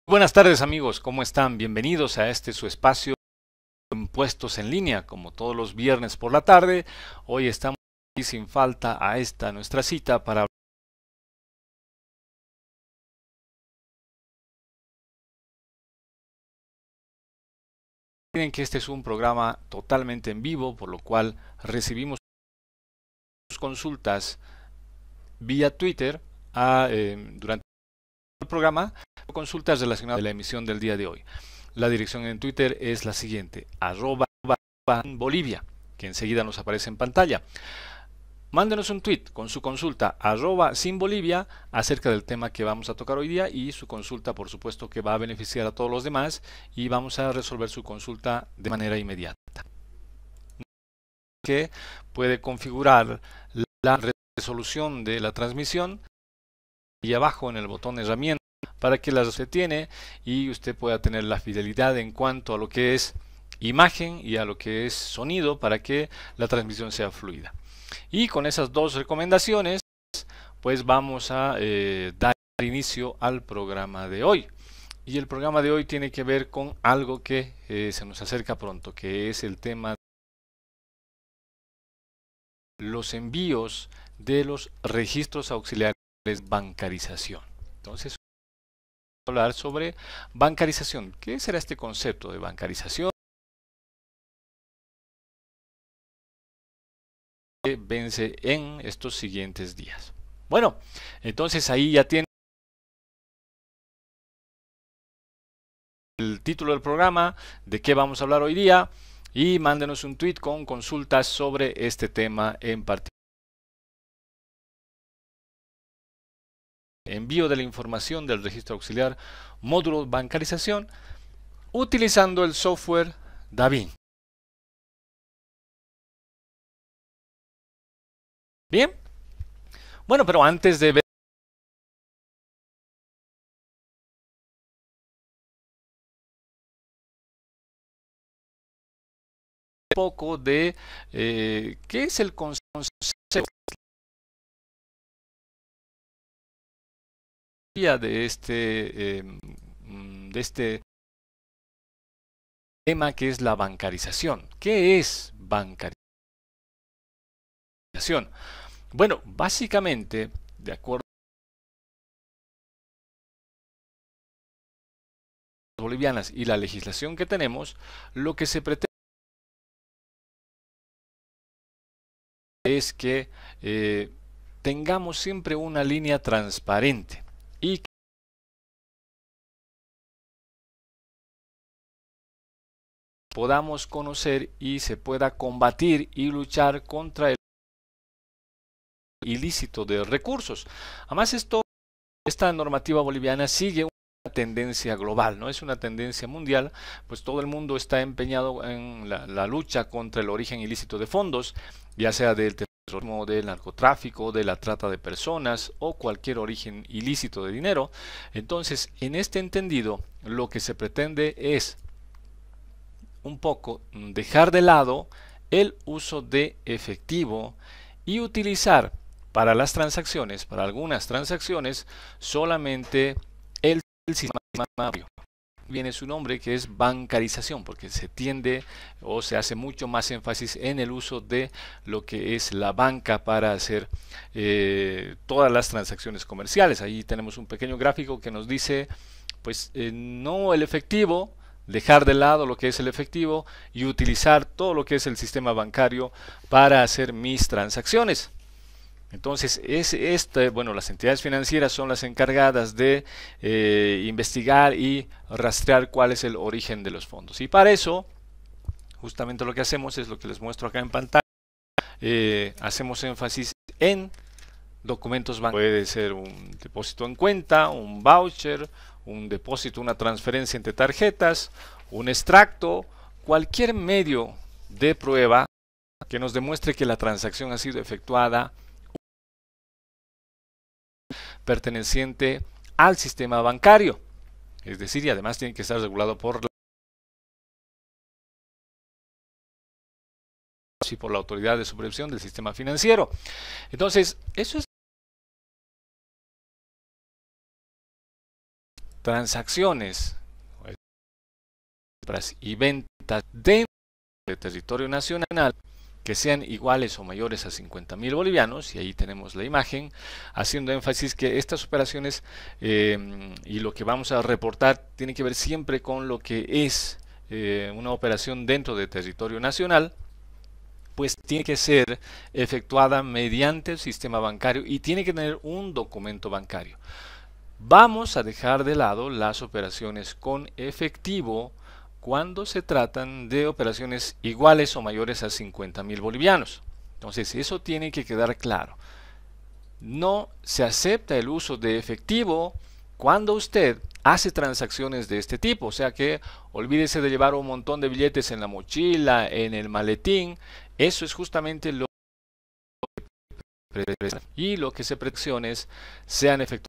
Buenas tardes amigos, ¿cómo están? Bienvenidos a este su espacio Impuestos en Línea, como todos los viernes por la tarde. Hoy estamos aquí sin falta a esta nuestra cita para hablar. Miren que este es un programa totalmente en vivo, por lo cual recibimos consultas vía Twitter durante el programa, consultas relacionadas a la emisión del día de hoy. La dirección en Twitter es la siguiente, @Bolivia, que enseguida nos aparece en pantalla. Mándenos un tweet con su consulta @SinBolivia acerca del tema que vamos a tocar hoy día y su consulta, por supuesto, que va a beneficiar a todos los demás y vamos a resolver su consulta de manera inmediata. Que puede configurar la resolución de la transmisión y abajo en el botón herramienta para que las se tiene y usted pueda tener la fidelidad en cuanto a lo que es imagen y a lo que es sonido para que la transmisión sea fluida. Y con esas dos recomendaciones, pues vamos a dar inicio al programa de hoy. Y el programa de hoy tiene que ver con algo que se nos acerca pronto, que es el tema de los envíos de los registros auxiliares de bancarización. Entonces, vamos a hablar sobre bancarización. ¿Qué será este concepto de bancarización? Que vence en estos siguientes días. Bueno, entonces ahí ya tiene el título del programa, de qué vamos a hablar hoy día y mándenos un tweet con consultas sobre este tema en particular. Envío de la información del registro auxiliar módulo bancarización utilizando el software DaVinci. Bien, bueno, pero antes de ver un poco de qué es el concepto de este tema que es la bancarización. ¿Qué es bancarización? Bueno, básicamente, de acuerdo a las bolivianas y la legislación que tenemos, lo que se pretende es que tengamos siempre una línea transparente y que podamos conocer y se pueda combatir y luchar contra el ilícito de recursos. Además, esta normativa boliviana sigue una tendencia global, no es una tendencia mundial, pues todo el mundo está empeñado en la lucha contra el origen ilícito de fondos, ya sea del terrorismo, del narcotráfico, de la trata de personas o cualquier origen ilícito de dinero. Entonces, en este entendido, lo que se pretende es un poco dejar de lado el uso de efectivo y utilizar para las transacciones, para algunas transacciones, solamente el sistema bancario. Viene su nombre, que es bancarización, porque se tiende o se hace mucho más énfasis en el uso de lo que es la banca para hacer todas las transacciones comerciales. Ahí tenemos un pequeño gráfico que nos dice, pues no el efectivo, dejar de lado lo que es el efectivo y utilizar todo lo que es el sistema bancario para hacer mis transacciones. Entonces, bueno, las entidades financieras son las encargadas de investigar y rastrear cuál es el origen de los fondos. Y para eso, justamente lo que hacemos es lo que les muestro acá en pantalla. Hacemos énfasis en documentos bancarios. Puede ser un depósito en cuenta, un voucher, un depósito, una transferencia entre tarjetas, un extracto, cualquier medio de prueba que nos demuestre que la transacción ha sido efectuada perteneciente al sistema bancario. Es decir, y además tiene que estar regulado por la Autoridad de Supervisión del Sistema Financiero. Entonces, eso es transacciones y ventas dentro del territorio nacional que sean iguales o mayores a 50.000 bolivianos, y ahí tenemos la imagen, haciendo énfasis que estas operaciones y lo que vamos a reportar tiene que ver siempre con lo que es una operación dentro del territorio nacional, pues tiene que ser efectuada mediante el sistema bancario y tiene que tener un documento bancario. Vamos a dejar de lado las operaciones con efectivo cuando se tratan de operaciones iguales o mayores a 50.000 bolivianos. Entonces, eso tiene que quedar claro. No se acepta el uso de efectivo cuando usted hace transacciones de este tipo. O sea que olvídese de llevar un montón de billetes en la mochila, en el maletín. Eso es justamente lo que y lo que se pretende es sean efectuados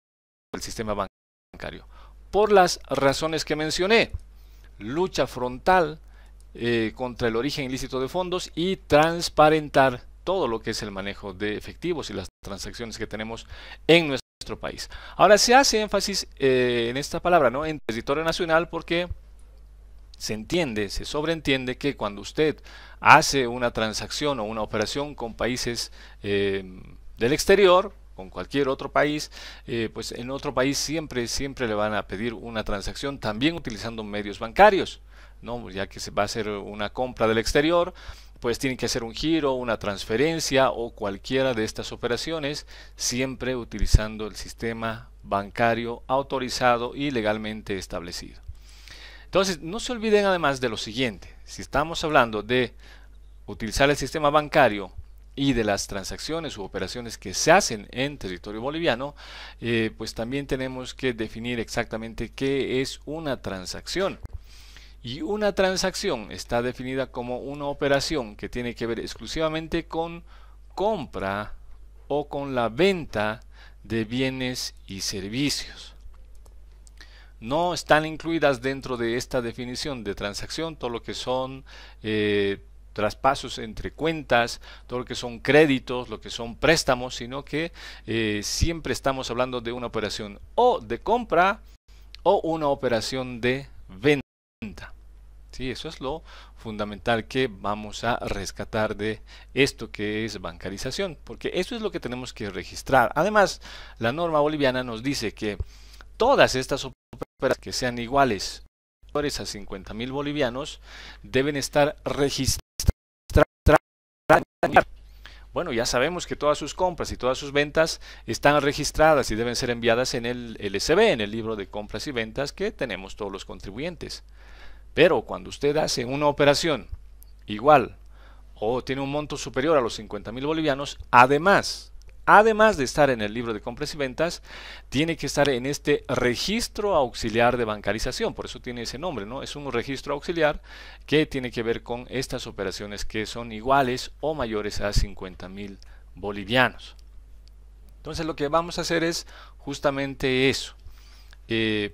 por el sistema bancario. Por las razones que mencioné. Lucha frontal contra el origen ilícito de fondos y transparentar todo lo que es el manejo de efectivos y las transacciones que tenemos en nuestro país. Ahora se hace énfasis en esta palabra, ¿no? En territorio nacional, porque se entiende, se sobreentiende que cuando usted hace una transacción o una operación con países del exterior, con cualquier otro país, pues en otro país siempre le van a pedir una transacción también utilizando medios bancarios, ¿no? Ya que se va a hacer una compra del exterior, pues tienen que hacer un giro, una transferencia o cualquiera de estas operaciones, siempre utilizando el sistema bancario autorizado y legalmente establecido. Entonces, no se olviden además de lo siguiente: si estamos hablando de utilizar el sistema bancario y de las transacciones u operaciones que se hacen en territorio boliviano, pues también tenemos que definir exactamente qué es una transacción. Y una transacción está definida como una operación que tiene que ver exclusivamente con compra o con la venta de bienes y servicios. No están incluidas dentro de esta definición de transacción todo lo que son traspasos entre cuentas, todo lo que son créditos, lo que son préstamos, sino que siempre estamos hablando de una operación o de compra o una operación de venta. Sí, eso es lo fundamental que vamos a rescatar de esto que es bancarización, porque eso es lo que tenemos que registrar. Además, la norma boliviana nos dice que todas estas operaciones que sean iguales a 50.000 bolivianos deben estar registradas. Bueno, ya sabemos que todas sus compras y todas sus ventas están registradas y deben ser enviadas en el LCB, en el libro de compras y ventas que tenemos todos los contribuyentes. Pero cuando usted hace una operación igual o tiene un monto superior a los 50.000 bolivianos, además de estar en el libro de compras y ventas, tiene que estar en este registro auxiliar de bancarización. Por eso tiene ese nombre, ¿no? Es un registro auxiliar que tiene que ver con estas operaciones que son iguales o mayores a 50.000 bolivianos. Entonces lo que vamos a hacer es justamente eso.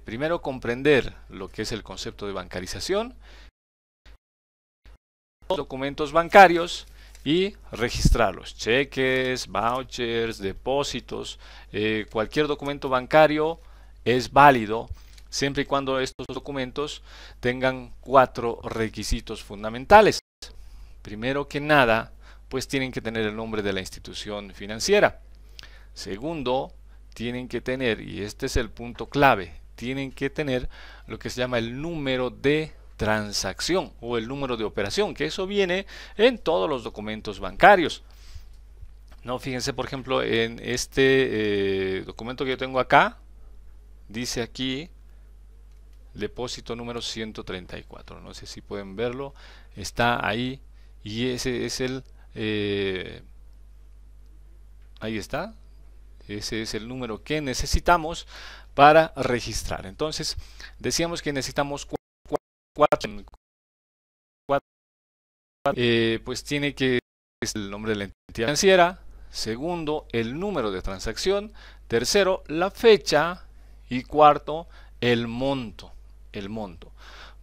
Primero comprender lo que es el concepto de bancarización, documentos bancarios, y registrarlos: cheques, vouchers, depósitos, cualquier documento bancario es válido siempre y cuando estos documentos tengan 4 requisitos fundamentales. Primero que nada, pues tienen que tener el nombre de la institución financiera. Segundo, tienen que tener, y este es el punto clave, tienen que tener lo que se llama el número de transacción o el número de operación, que eso viene en todos los documentos bancarios. No, fíjense por ejemplo en este documento que yo tengo acá, dice aquí depósito número 134, no sé si pueden verlo, está ahí y ese es el ahí está, ese es el número que necesitamos para registrar. Entonces decíamos que necesitamos pues tiene que ser el nombre de la entidad financiera, segundo el número de transacción, tercero la fecha y cuarto el monto.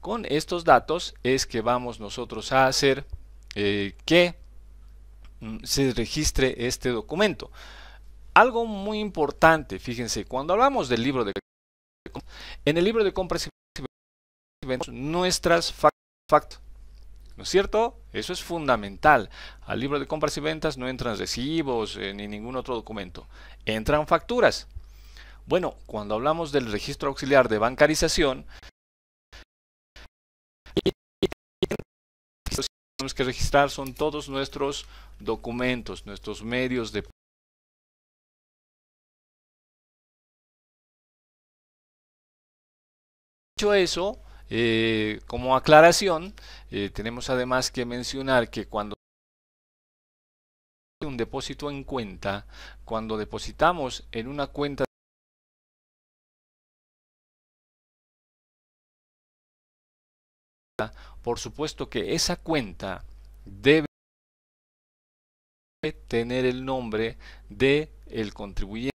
Con estos datos es que vamos nosotros a hacer que se registre este documento. Algo muy importante, fíjense, cuando hablamos del libro de En el libro de compras y ventas, nuestras facturas, ¿no es cierto? Eso es fundamental. Al libro de compras y ventas no entran recibos ni ningún otro documento. Entran facturas. Bueno, cuando hablamos del registro auxiliar de bancarización, lo que tenemos que registrar son todos nuestros documentos, nuestros medios de Dicho eso, como aclaración, tenemos además que mencionar que cuando un depósito en cuenta, cuando depositamos en una cuenta, por supuesto que esa cuenta debe tener el nombre del contribuyente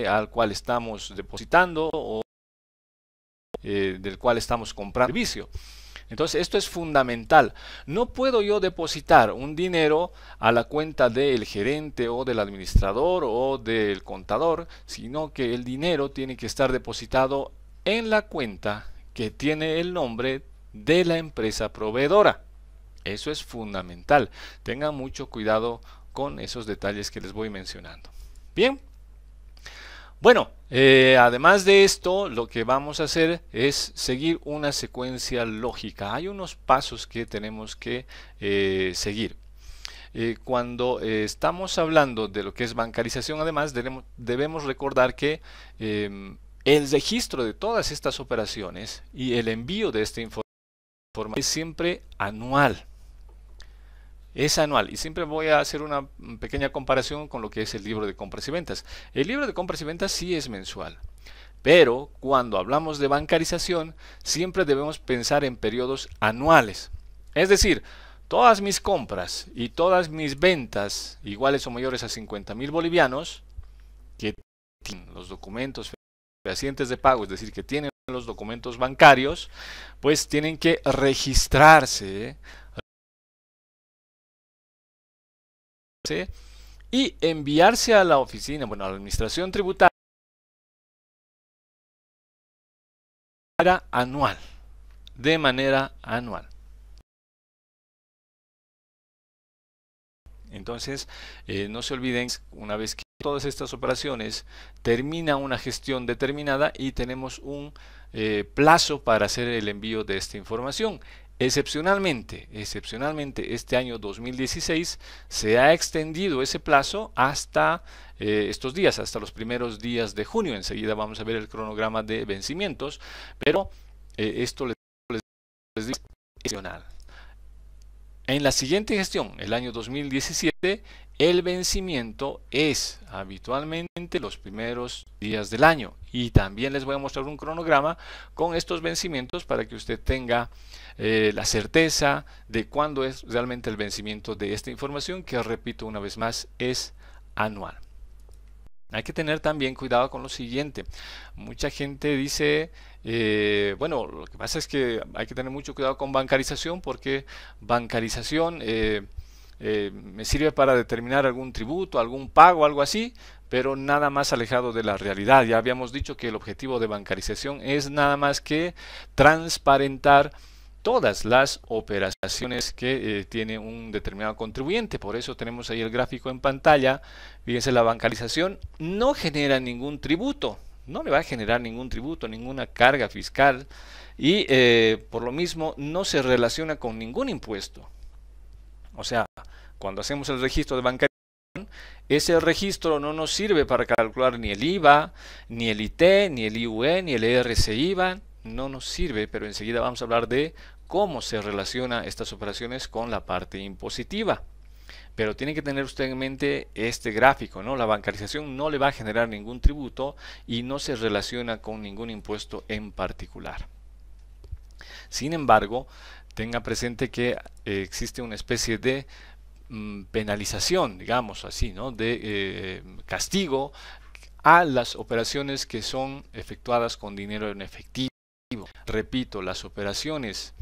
al cual estamos depositando o del cual estamos comprando servicio. Entonces esto es fundamental. No puedo yo depositar un dinero a la cuenta del gerente o del administrador o del contador, sino que el dinero tiene que estar depositado en la cuenta que tiene el nombre de la empresa proveedora. Eso es fundamental. Tengan mucho cuidado con esos detalles que les voy mencionando. Bien. Bueno, además de esto, lo que vamos a hacer es seguir una secuencia lógica. Hay unos pasos que tenemos que seguir. Cuando estamos hablando de lo que es bancarización, además debemos recordar que el registro de todas estas operaciones y el envío de esta información es siempre anual. Es anual y siempre voy a hacer una pequeña comparación con lo que es el libro de compras y ventas. El libro de compras y ventas sí es mensual, pero cuando hablamos de bancarización siempre debemos pensar en periodos anuales. Es decir, todas mis compras y todas mis ventas iguales o mayores a 50.000 bolivianos que tienen los documentos fehacientes de pago, es decir, que tienen los documentos bancarios, pues tienen que registrarse y enviarse a la oficina, bueno, a la administración tributaria anual, de manera anual. Entonces, no se olviden, una vez que todas estas operaciones termina una gestión determinada y tenemos un plazo para hacer el envío de esta información. Excepcionalmente, este año 2016 se ha extendido ese plazo hasta estos días, hasta los primeros días de junio. Enseguida vamos a ver el cronograma de vencimientos, pero esto les digo excepcional. En la siguiente gestión, el año 2017, el vencimiento es habitualmente los primeros días del año. Y también les voy a mostrar un cronograma con estos vencimientos para que usted tenga la certeza de cuándo es realmente el vencimiento de esta información, que repito una vez más, es anual. Hay que tener también cuidado con lo siguiente. Mucha gente dice, bueno, lo que pasa es que hay que tener mucho cuidado con bancarización, porque bancarización me sirve para determinar algún tributo, algún pago, algo así, pero nada más alejado de la realidad. Ya habíamos dicho que el objetivo de bancarización es nada más que transparentar todas las operaciones que tiene un determinado contribuyente. Por eso tenemos ahí el gráfico en pantalla. Fíjense, la bancarización no genera ningún tributo, no le va a generar ningún tributo, ninguna carga fiscal, y por lo mismo no se relaciona con ningún impuesto. O sea, cuando hacemos el registro de bancarización, ese registro no nos sirve para calcular ni el IVA, ni el IT, ni el IUE, ni el ERC-IVA. No nos sirve, pero enseguida vamos a hablar de cómo se relaciona estas operaciones con la parte impositiva. Pero tiene que tener usted en mente este gráfico, ¿no? La bancarización no le va a generar ningún tributo y no se relaciona con ningún impuesto en particular. Sin embargo, tenga presente que existe una especie de penalización, digamos así, ¿no? De castigo a las operaciones que son efectuadas con dinero en efectivo. Repito, las operaciones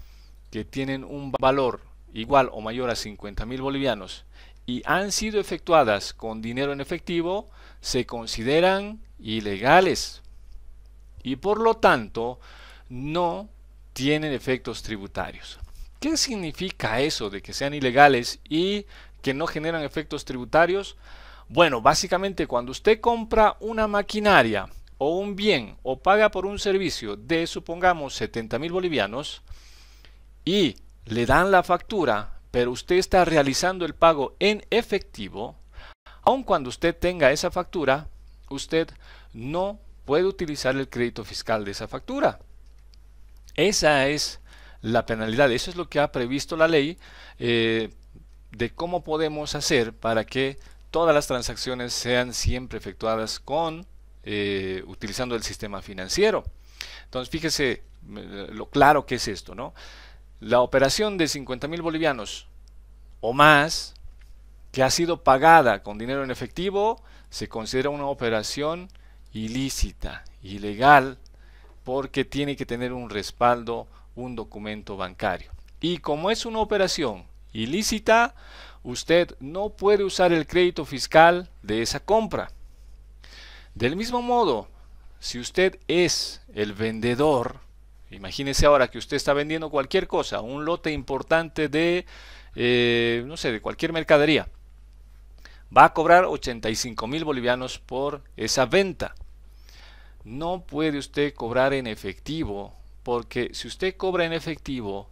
que tienen un valor igual o mayor a 50.000 bolivianos y han sido efectuadas con dinero en efectivo se consideran ilegales y por lo tanto no tienen efectos tributarios. ¿Qué significa eso de que sean ilegales y que no generan efectos tributarios? Bueno, básicamente cuando usted compra una maquinaria o un bien o paga por un servicio de, supongamos, 70.000 bolivianos y le dan la factura, pero usted está realizando el pago en efectivo, aun cuando usted tenga esa factura, usted no puede utilizar el crédito fiscal de esa factura. Esa es la penalidad, eso es lo que ha previsto la ley de cómo podemos hacer para que todas las transacciones sean siempre efectuadas con utilizando el sistema financiero. Entonces fíjese lo claro que es esto, ¿no? La operación de 50.000 bolivianos o más que ha sido pagada con dinero en efectivo se considera una operación ilícita, ilegal, porque tiene que tener un respaldo, un documento bancario. Y como es una operación ilícita, usted no puede usar el crédito fiscal de esa compra. Del mismo modo, si usted es el vendedor, imagínese ahora que usted está vendiendo cualquier cosa, un lote importante de, no sé, de cualquier mercadería. Va a cobrar 85.000 bolivianos por esa venta. No puede usted cobrar en efectivo, porque si usted cobra en efectivo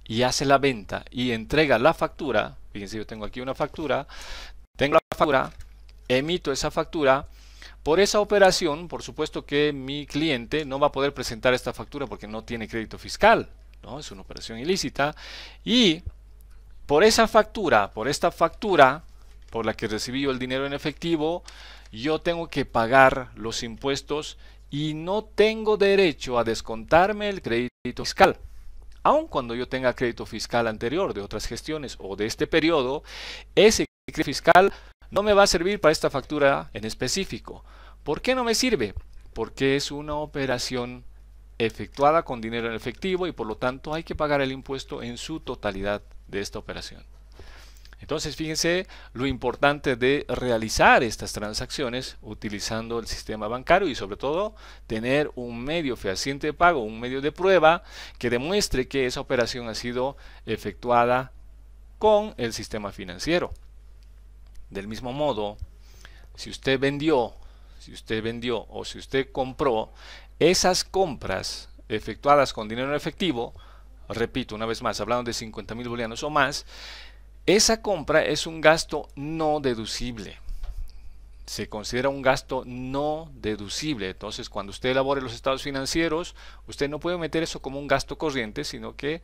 y hace la venta y entrega la factura, fíjense, yo tengo aquí una factura, emito esa factura, por esa operación, por supuesto que mi cliente no va a poder presentar esta factura porque no tiene crédito fiscal, ¿no? Es una operación ilícita, y por esa factura, por esta factura, por la que recibí yo el dinero en efectivo, yo tengo que pagar los impuestos y no tengo derecho a descontarme el crédito fiscal. Aun cuando yo tenga crédito fiscal anterior de otras gestiones o de este periodo, ese crédito fiscal no me va a servir para esta factura en específico. ¿Por qué no me sirve? Porque es una operación efectuada con dinero en efectivo y por lo tanto hay que pagar el impuesto en su totalidad de esta operación. Entonces fíjense lo importante de realizar estas transacciones utilizando el sistema bancario y sobre todo tener un medio fehaciente de pago, un medio de prueba que demuestre que esa operación ha sido efectuada con el sistema financiero. Del mismo modo, si usted vendió o si usted compró, esas compras efectuadas con dinero en efectivo, repito una vez más, hablando de 50.000 bolivianos o más, esa compra es un gasto no deducible. Se considera un gasto no deducible. Entonces, cuando usted elabore los estados financieros, usted no puede meter eso como un gasto corriente, sino que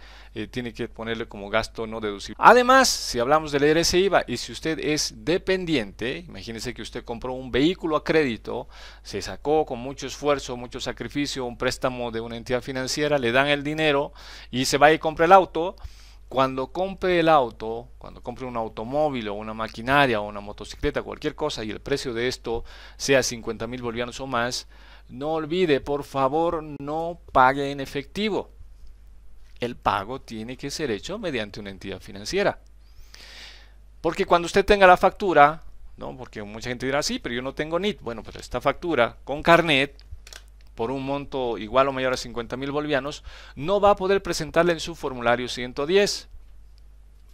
tiene que ponerle como gasto no deducible. Además, si hablamos del IRS-IVA y si usted es dependiente, imagínese que usted compró un vehículo a crédito, se sacó con mucho esfuerzo, mucho sacrificio, un préstamo de una entidad financiera, le dan el dinero y se va y compra el auto. Cuando compre el auto, cuando compre un automóvil o una maquinaria o una motocicleta, cualquier cosa y el precio de esto sea 50.000 bolivianos o más, no olvide, por favor, no pague en efectivo. El pago tiene que ser hecho mediante una entidad financiera. Porque cuando usted tenga la factura, ¿no? Porque mucha gente dirá, sí, pero yo no tengo NIT. Bueno, pero esta factura con carnet, por un monto igual o mayor a 50.000 bolivianos, no va a poder presentarla en su formulario 110.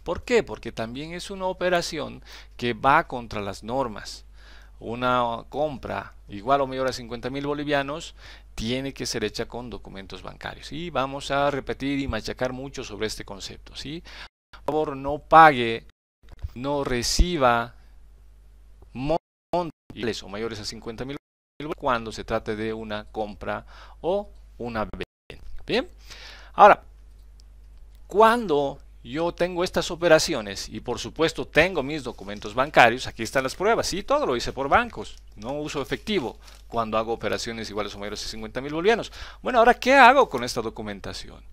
¿Por qué? Porque también es una operación que va contra las normas. Una compra igual o mayor a 50.000 bolivianos tiene que ser hecha con documentos bancarios. Y vamos a repetir y machacar mucho sobre este concepto, ¿sí? Por favor, no pague, no reciba montos iguales o mayores a 50.000 cuando se trate de una compra o una venta. Bien, ahora, cuando yo tengo estas operaciones y por supuesto tengo mis documentos bancarios, aquí están las pruebas, sí, todo lo hice por bancos, no uso efectivo cuando hago operaciones iguales o mayores a 50.000 bolivianos. Bueno, ahora, ¿qué hago con esta documentación?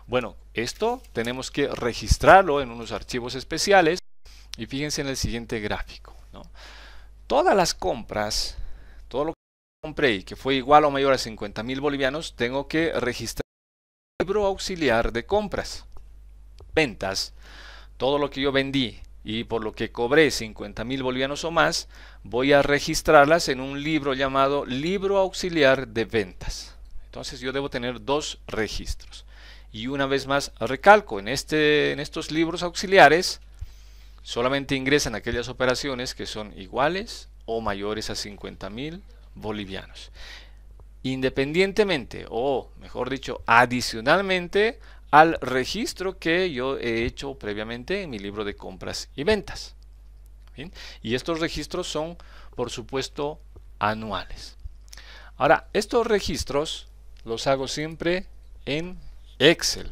Bueno, esto tenemos que registrarlo en unos archivos especiales y fíjense en el siguiente gráfico, ¿no? Todas las compras, todo lo que compré y que fue igual o mayor a 50.000 bolivianos, tengo que registrar el libro auxiliar de compras. Ventas, todo lo que yo vendí y por lo que cobré 50.000 bolivianos o más, voy a registrarlas en un libro llamado Libro Auxiliar de Ventas. Entonces yo debo tener dos registros. Y una vez más recalco, en estos libros auxiliares solamente ingresan aquellas operaciones que son iguales o mayores a 50.000 bolivianos. Independientemente, o mejor dicho, adicionalmente al registro que yo he hecho previamente en mi libro de compras y ventas. ¿Bien? Y estos registros son, por supuesto, anuales. Ahora, estos registros los hago siempre en Excel.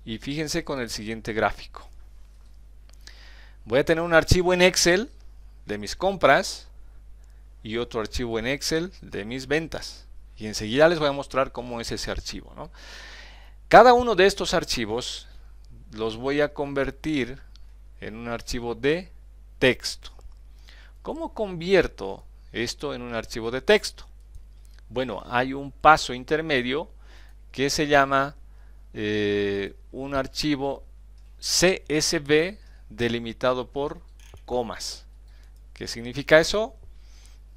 Y fíjense con el siguiente gráfico. Voy a tener un archivo en Excel de mis compras y otro archivo en Excel de mis ventas. Y enseguida les voy a mostrar cómo es ese archivo, ¿no? Cada uno de estos archivos los voy a convertir en un archivo de texto. ¿Cómo convierto esto en un archivo de texto? Bueno, hay un paso intermedio que se llama un archivo CSV delimitado por comas. ¿Qué significa eso?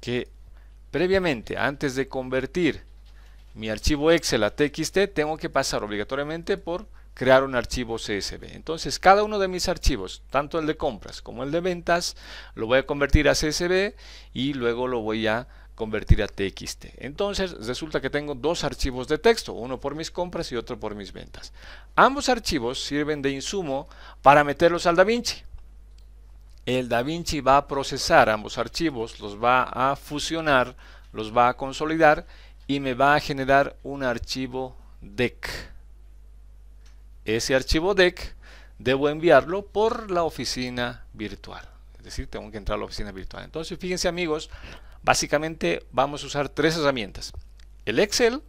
Que previamente, antes de convertir mi archivo Excel a TXT, tengo que pasar obligatoriamente por crear un archivo CSV. Entonces, cada uno de mis archivos, tanto el de compras como el de ventas, lo voy a convertir a CSV y luego lo voy a convertir a TXT. Entonces, resulta que tengo dos archivos de texto, uno por mis compras y otro por mis ventas. Ambos archivos sirven de insumo para meterlos al DaVinci. El DaVinci va a procesar ambos archivos, los va a fusionar, los va a consolidar y me va a generar un archivo DEC. Ese archivo DEC debo enviarlo por la oficina virtual. Es decir, tengo que entrar a la oficina virtual. Entonces, fíjense amigos, básicamente vamos a usar tres herramientas. El Excel,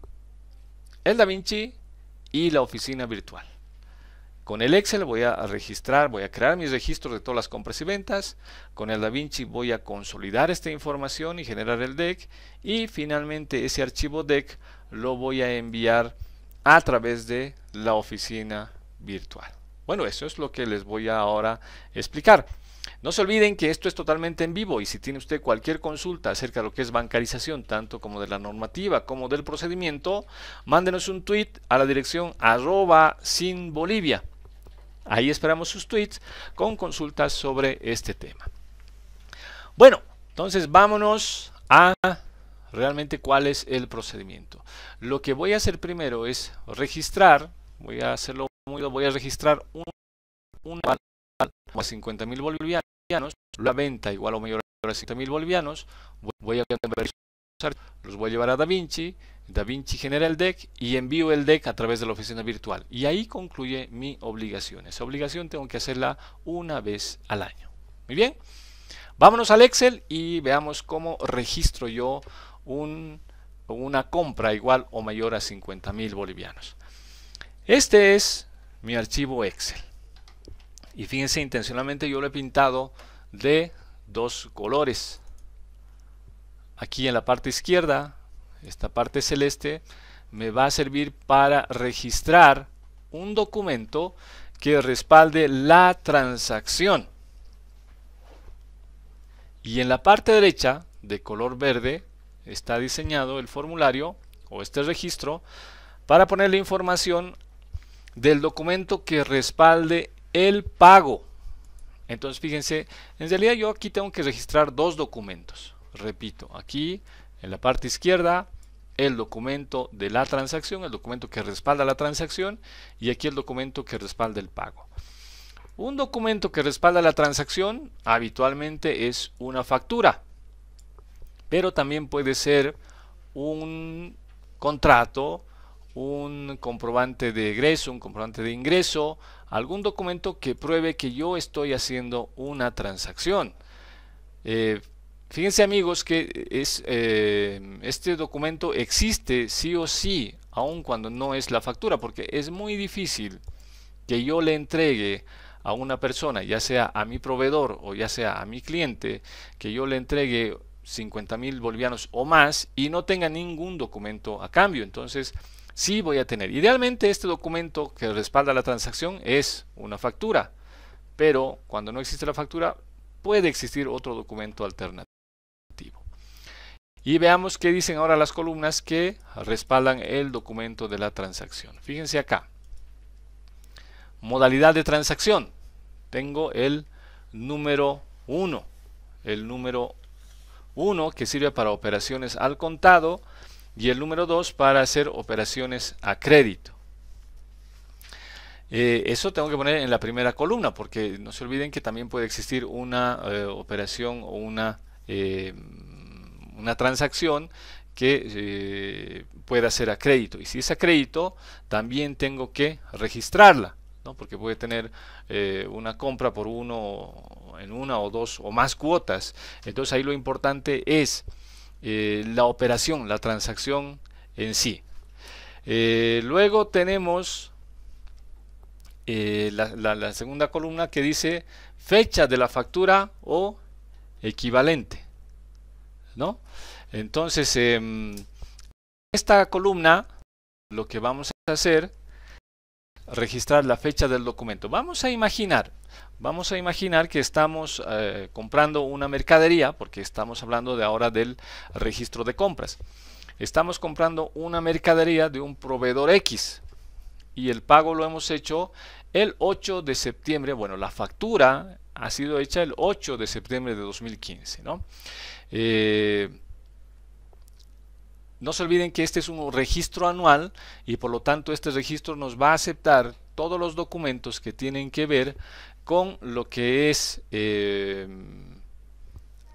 el DaVinci y la oficina virtual. Con el Excel voy a registrar, voy a crear mis registros de todas las compras y ventas. Con el DaVinci voy a consolidar esta información y generar el DEC. Y finalmente ese archivo DEC lo voy a enviar a través de la oficina virtual. Bueno, eso es lo que les voy a ahora explicar. No se olviden que esto es totalmente en vivo y si tiene usted cualquier consulta acerca de lo que es bancarización, tanto como de la normativa como del procedimiento, mándenos un tweet a la dirección @sinbolivia. Ahí esperamos sus tweets con consultas sobre este tema. Bueno, entonces vámonos a realmente cuál es el procedimiento. Lo que voy a hacer primero es registrar, voy a registrar una a 50.000 bolivianos, la venta igual o mayor a 50.000 bolivianos, voy a los voy a llevar a DaVinci, DaVinci genera el DEC y envío el DEC a través de la oficina virtual. Y ahí concluye mi obligación. Esa obligación tengo que hacerla una vez al año. Muy bien, vámonos al Excel y veamos cómo registro yo una compra igual o mayor a 50.000 bolivianos. Este es mi archivo Excel. Y fíjense, intencionalmente yo lo he pintado de dos colores. Aquí en la parte izquierda, esta parte celeste, me va a servir para registrar un documento que respalde la transacción. Y en la parte derecha, de color verde, está diseñado el formulario o este registro para poner la información del documento que respalde el pago. Entonces fíjense, en realidad yo aquí tengo que registrar dos documentos. Repito, aquí en la parte izquierda el documento de la transacción, el documento que respalda la transacción, y aquí el documento que respalda el pago. Un documento que respalda la transacción habitualmente es una factura, pero también puede ser un contrato, un comprobante de egreso, un comprobante de ingreso, algún documento que pruebe que yo estoy haciendo una transacción. Fíjense amigos que este documento existe sí o sí, aun cuando no es la factura, porque es muy difícil que yo le entregue a una persona, ya sea a mi proveedor o ya sea a mi cliente, que yo le entregue 50.000 bolivianos o más y no tenga ningún documento a cambio. Entonces sí voy a tener, idealmente este documento que respalda la transacción es una factura, pero cuando no existe la factura, puede existir otro documento alternativo. Y veamos qué dicen ahora las columnas que respaldan el documento de la transacción. Fíjense acá. Modalidad de transacción. Tengo el número 1. El número 1 que sirve para operaciones al contado y el número 2 para hacer operaciones a crédito. Eso tengo que poner en la primera columna porque no se olviden que también puede existir una operación o una transacción que pueda ser a crédito, y si es a crédito también tengo que registrarla, ¿no? Porque puede tener una compra por en una o dos o más cuotas. Entonces ahí lo importante es la operación, la transacción en sí. Luego tenemos la segunda columna que dice fecha de la factura o equivalente, ¿no? Entonces, esta columna lo que vamos a hacer es registrar la fecha del documento. Vamos a imaginar que estamos comprando una mercadería, porque estamos hablando de ahora del registro de compras. Estamos comprando una mercadería de un proveedor X y el pago lo hemos hecho el 8 de septiembre. Bueno, la factura ha sido hecha el 8 de septiembre de 2015, ¿no? No se olviden que este es un registro anual y por lo tanto este registro nos va a aceptar todos los documentos que tienen que ver con lo que es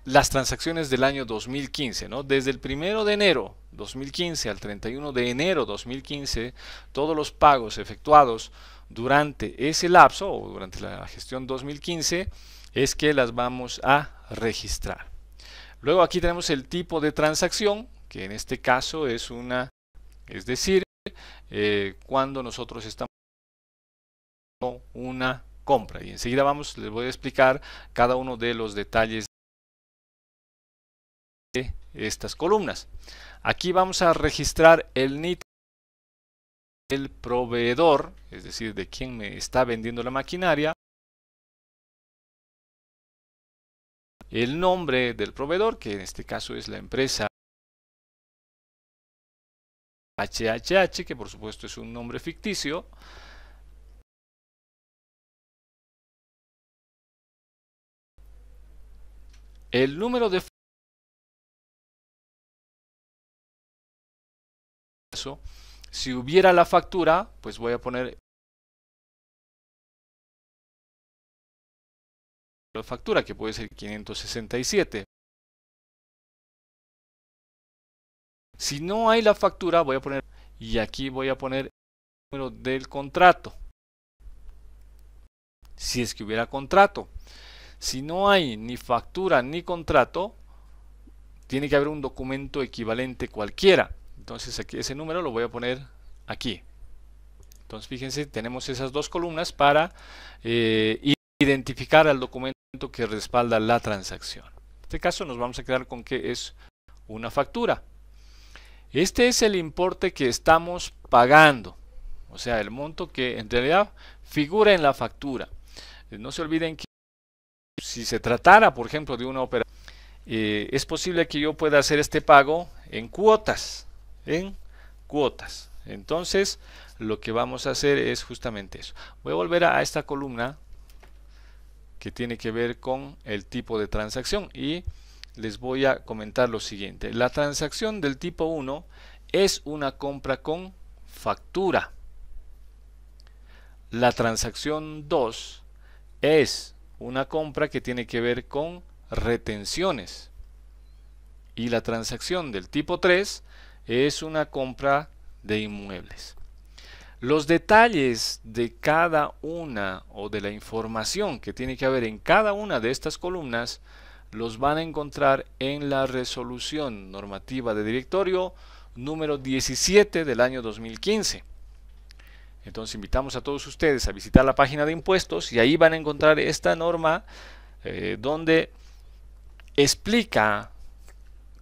las transacciones del año 2015, ¿no? Desde el 1 de enero 2015 al 31 de enero 2015, todos los pagos efectuados durante ese lapso o durante la gestión 2015 es que las vamos a registrar. Luego aquí tenemos el tipo de transacción, que en este caso es decir, cuando nosotros estamos haciendo una compra. Y enseguida les voy a explicar cada uno de los detalles de estas columnas. Aquí vamos a registrar el NIT del proveedor, es decir, de quien me está vendiendo la maquinaria, el nombre del proveedor, que en este caso es la empresa HHH, que por supuesto es un nombre ficticio. El número de si hubiera la factura, pues voy a poner la factura, que puede ser 567. Si no hay la factura, voy a poner, y aquí voy a poner el número del contrato, si es que hubiera contrato. Si no hay ni factura ni contrato, tiene que haber un documento equivalente cualquiera. Entonces aquí ese número lo voy a poner aquí. Entonces fíjense, tenemos esas dos columnas para identificar al documento que respalda la transacción. En este caso nos vamos a quedar con que es una factura. Este es el importe que estamos pagando, o sea, el monto que en realidad figura en la factura. No se olviden que si se tratara, por ejemplo, de una operación, es posible que yo pueda hacer este pago en cuotas. Entonces, lo que vamos a hacer es justamente eso. Voy a volver a esta columna que tiene que ver con el tipo de transacción y les voy a comentar lo siguiente. La transacción del tipo 1 es una compra con factura. La transacción 2 es una compra que tiene que ver con retenciones. Y la transacción del tipo 3 es una compra de inmuebles. Los detalles de cada una o de la información que tiene que haber en cada una de estas columnas los van a encontrar en la resolución normativa de directorio número 17 del año 2015. Entonces invitamos a todos ustedes a visitar la página de impuestos y ahí van a encontrar esta norma donde explica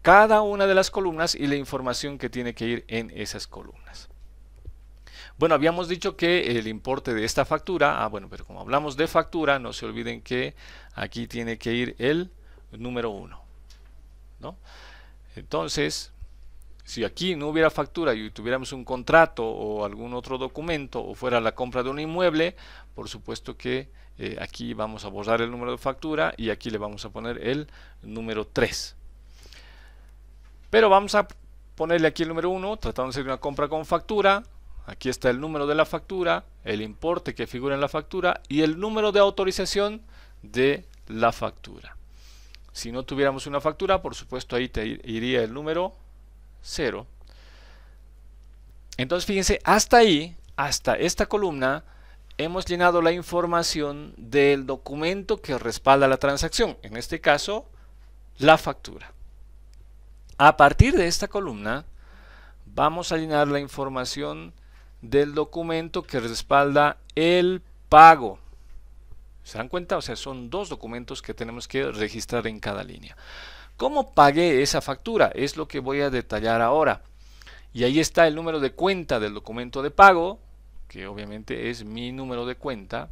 cada una de las columnas y la información que tiene que ir en esas columnas. Bueno, habíamos dicho que el importe de esta factura, bueno, pero como hablamos de factura, no se olviden que aquí tiene que ir el número 1, ¿no? Entonces, si aquí no hubiera factura y tuviéramos un contrato o algún otro documento o fuera la compra de un inmueble, por supuesto que aquí vamos a borrar el número de factura y aquí le vamos a poner el número 3. Pero vamos a ponerle aquí el número 1, tratando de hacer una compra con factura. Aquí está el número de la factura, el importe que figura en la factura y el número de autorización de la factura. Si no tuviéramos una factura, por supuesto ahí te iría el número 0. Entonces fíjense, hasta ahí, hasta esta columna, hemos llenado la información del documento que respalda la transacción, en este caso, la factura. A partir de esta columna, vamos a llenar la información del documento que respalda el pago. ¿Se dan cuenta? O sea, son dos documentos que tenemos que registrar en cada línea. ¿Cómo pagué esa factura? Es lo que voy a detallar ahora. Y ahí está el número de cuenta del documento de pago, que obviamente es mi número de cuenta,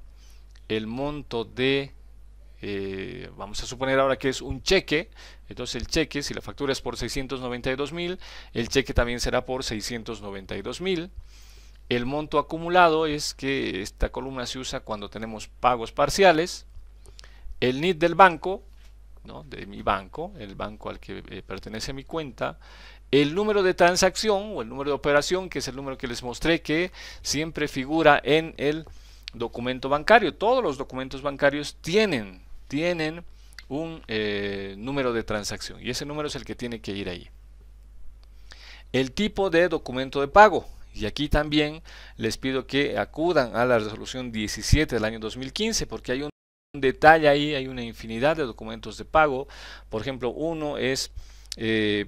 el monto de, vamos a suponer ahora que es un cheque, entonces el cheque, si la factura es por 692.000, el cheque también será por 692.000. El monto acumulado es que esta columna se usa cuando tenemos pagos parciales. El NID del banco, ¿no? De mi banco, el banco al que pertenece mi cuenta. El número de transacción o el número de operación, que es el número que les mostré que siempre figura en el documento bancario. Todos los documentos bancarios tienen un número de transacción y ese número es el que tiene que ir ahí. El tipo de documento de pago. Y aquí también les pido que acudan a la resolución 17 del año 2015 porque hay un detalle ahí, hay una infinidad de documentos de pago. Por ejemplo, uno es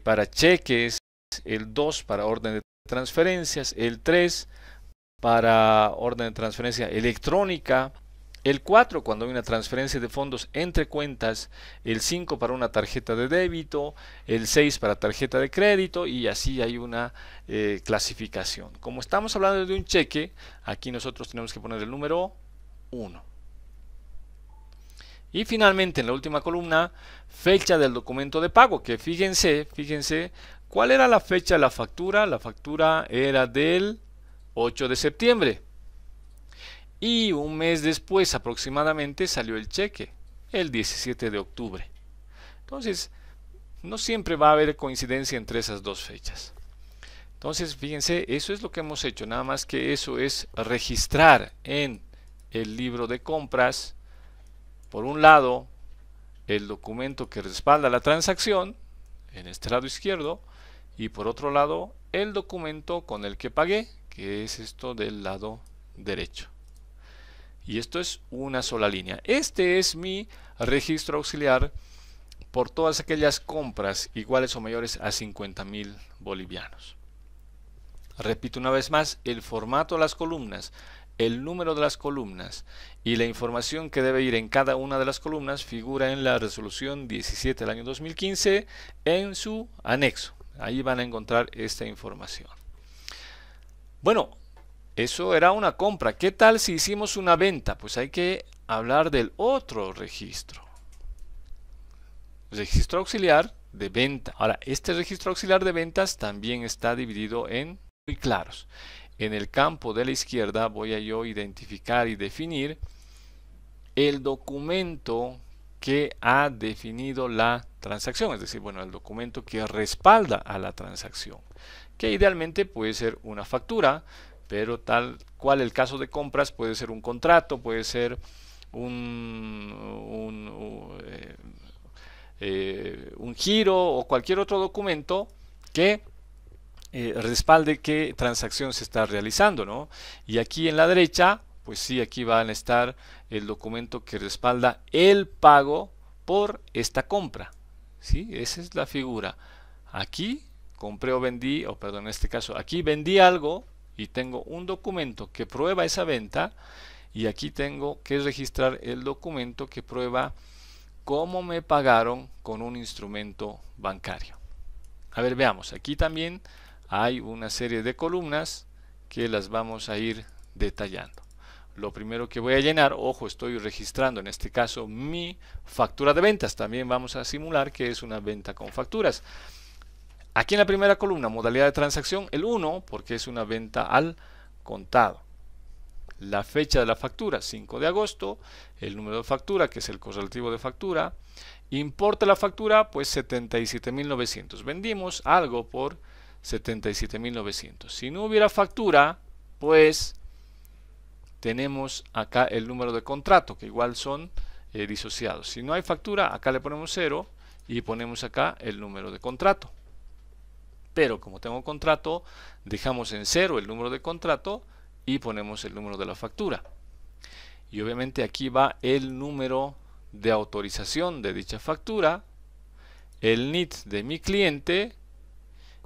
para cheques, el 2 para orden de transferencias, el 3 para orden de transferencia electrónica, el 4 cuando hay una transferencia de fondos entre cuentas, el 5 para una tarjeta de débito, el 6 para tarjeta de crédito y así hay una clasificación. Como estamos hablando de un cheque, aquí nosotros tenemos que poner el número 1. Y finalmente en la última columna, fecha del documento de pago, que fíjense, ¿cuál era la fecha de la factura? La factura era del 8 de septiembre. Y un mes después aproximadamente salió el cheque, el 17 de octubre. Entonces, no siempre va a haber coincidencia entre esas dos fechas. Entonces, fíjense, eso es lo que hemos hecho, nada más que eso es registrar en el libro de compras, por un lado, el documento que respalda la transacción, en este lado izquierdo, y por otro lado, el documento con el que pagué, que es esto del lado derecho. Y esto es una sola línea. Este es mi registro auxiliar por todas aquellas compras iguales o mayores a 50.000 bolivianos. Repito una vez más, el formato de las columnas, el número de las columnas y la información que debe ir en cada una de las columnas figura en la resolución 17 del año 2015 en su anexo. Ahí van a encontrar esta información. Bueno, eso era una compra. ¿Qué tal si hicimos una venta? Pues hay que hablar del otro registro. Registro auxiliar de venta. Ahora, este registro auxiliar de ventas también está dividido en muy claros. En el campo de la izquierda voy a yo identificar y definir el documento que ha definido la transacción, es decir, bueno, el documento que respalda a la transacción, que idealmente puede ser una factura, pero tal cual el caso de compras puede ser un contrato, puede ser un giro o cualquier otro documento que respalde qué transacción se está realizando, ¿no? Y aquí en la derecha, pues sí, aquí van a estar el documento que respalda el pago por esta compra, ¿sí? Esa es la figura. Aquí compré o vendí, o perdón, en este caso, aquí vendí algo y tengo un documento que prueba esa venta y aquí tengo que registrar el documento que prueba cómo me pagaron con un instrumento bancario. A ver, veamos, aquí también hay una serie de columnas que las vamos a ir detallando. Lo primero que voy a llenar, ojo, estoy registrando en este caso mi factura de ventas. También vamos a simular que es una venta con facturas. Aquí en la primera columna, modalidad de transacción, el 1, porque es una venta al contado. La fecha de la factura, 5 de agosto. El número de factura, que es el correlativo de factura. Importa la factura, pues 77.900. Vendimos algo por 77.900. Si no hubiera factura, pues tenemos acá el número de contrato, que igual son disociados. Si no hay factura, acá le ponemos 0 y ponemos acá el número de contrato. Pero como tengo contrato, dejamos en 0 el número de contrato y ponemos el número de la factura. Y obviamente aquí va el número de autorización de dicha factura, el NIT de mi cliente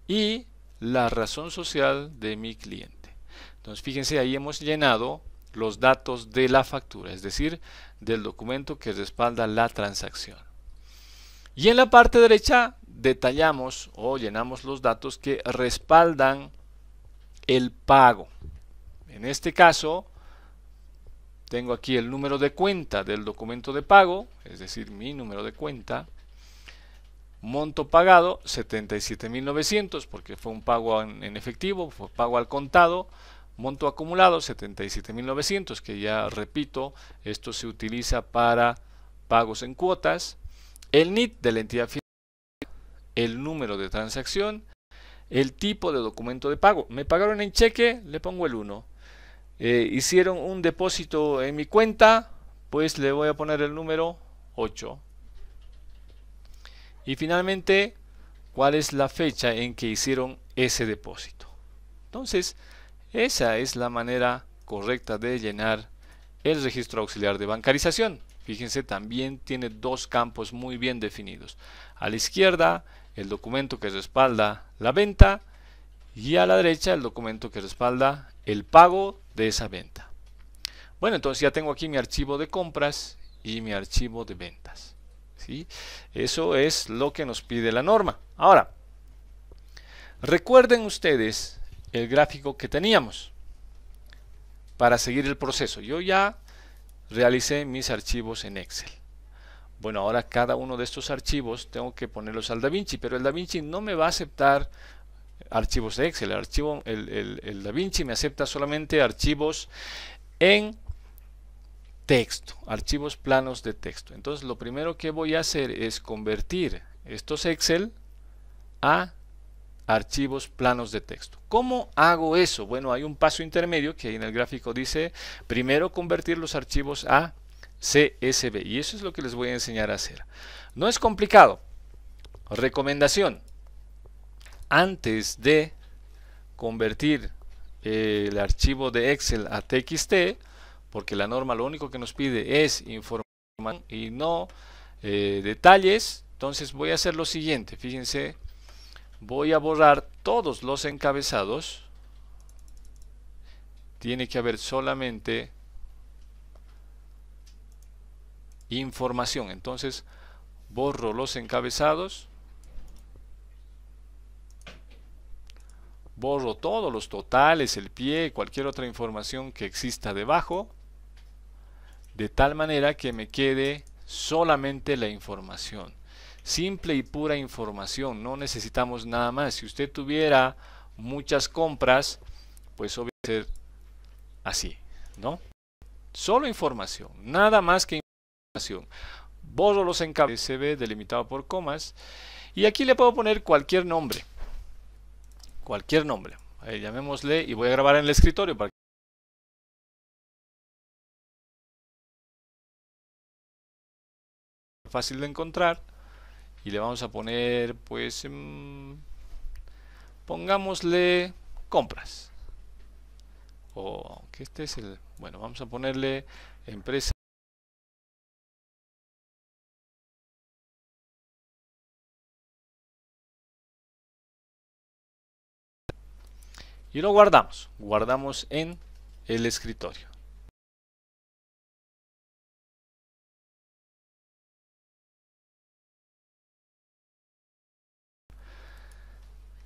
y la razón social de mi cliente. Entonces fíjense, ahí hemos llenado los datos de la factura, es decir, del documento que respalda la transacción. Y en la parte derecha detallamos o llenamos los datos que respaldan el pago. En este caso, tengo aquí el número de cuenta del documento de pago, es decir, mi número de cuenta. Monto pagado, 77.900, porque fue un pago en efectivo, fue pago al contado. Monto acumulado, 77.900, que ya repito, esto se utiliza para pagos en cuotas. El NIT de la entidad financiera, el número de transacción, el tipo de documento de pago. Me pagaron en cheque, le pongo el 1. Hicieron un depósito en mi cuenta, pues le voy a poner el número 8. Y finalmente, ¿cuál es la fecha en que hicieron ese depósito? Entonces, esa es la manera correcta de llenar el registro auxiliar de bancarización. Fíjense, también tiene dos campos muy bien definidos. A la izquierda, el documento que respalda la venta, y a la derecha, el documento que respalda el pago de esa venta. Bueno, entonces ya tengo aquí mi archivo de compras y mi archivo de ventas. ¿Sí? Eso es lo que nos pide la norma. Ahora, recuerden ustedes el gráfico que teníamos para seguir el proceso. Yo ya realicé mis archivos en Excel. Bueno, ahora cada uno de estos archivos tengo que ponerlos al DaVinci, pero el DaVinci no me va a aceptar archivos de Excel. El DaVinci me acepta solamente archivos en texto, archivos planos de texto. Entonces lo primero que voy a hacer es convertir estos Excel a archivos planos de texto. ¿Cómo hago eso? Bueno, hay un paso intermedio que en el gráfico dice primero convertir los archivos a CSV, y eso es lo que les voy a enseñar a hacer. No es complicado. Recomendación: antes de convertir el archivo de Excel a TXT, porque la norma lo único que nos pide es información y no detalles, entonces voy a hacer lo siguiente. Fíjense, voy a borrar todos los encabezados. Tiene que haber solamente información. Entonces borro los encabezados, borro todos los totales, el pie, cualquier otra información que exista debajo, de tal manera que me quede solamente la información. Simple y pura información, no necesitamos nada más. Si usted tuviera muchas compras, pues obviamente ser así, ¿no? Solo información, nada más que información. Borro los encabezados, se ve delimitado por comas, y aquí le puedo poner cualquier nombre. Cualquier nombre. Llamémosle, y voy a grabar en el escritorio para que sea fácil de encontrar. Y le vamos a poner, pues, pongámosle compras. O que este es el, bueno, vamos a ponerle empresa. Y lo guardamos en el escritorio.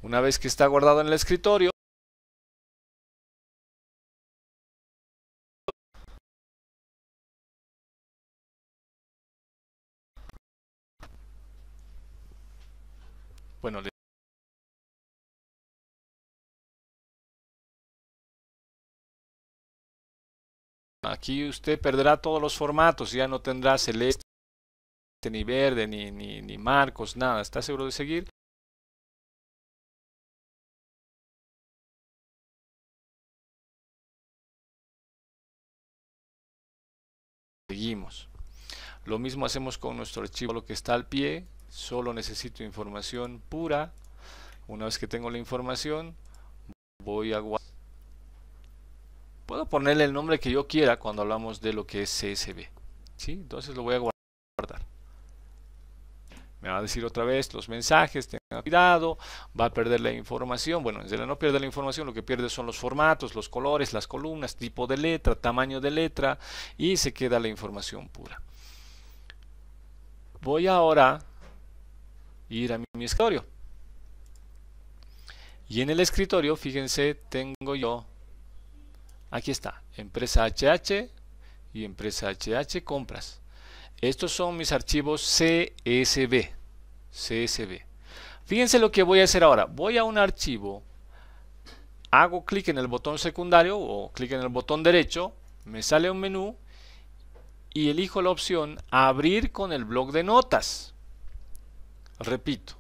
Una vez que está guardado en el escritorio, Bueno, aquí usted perderá todos los formatos, ya no tendrá celeste, ni verde, ni marcos, nada. ¿Está seguro de seguir? Seguimos. Lo mismo hacemos con nuestro archivo, lo que está al pie. Solo necesito información pura. Una vez que tengo la información, voy a guardar. Puedo ponerle el nombre que yo quiera cuando hablamos de lo que es CSV. ¿Sí? Entonces lo voy a guardar. Me va a decir otra vez los mensajes, tenga cuidado, va a perder la información. Bueno, en realidad no pierde la información, lo que pierde son los formatos, los colores, las columnas, tipo de letra, tamaño de letra, y se queda la información pura. Voy ahora a ir a mi escritorio. Y en el escritorio, fíjense, tengo yo, aquí está, empresa HH y empresa HH compras. Estos son mis archivos CSV. Fíjense lo que voy a hacer ahora. Voy a un archivo, hago clic en el botón secundario o clic en el botón derecho, me sale un menú y elijo la opción abrir con el bloc de notas. Repito,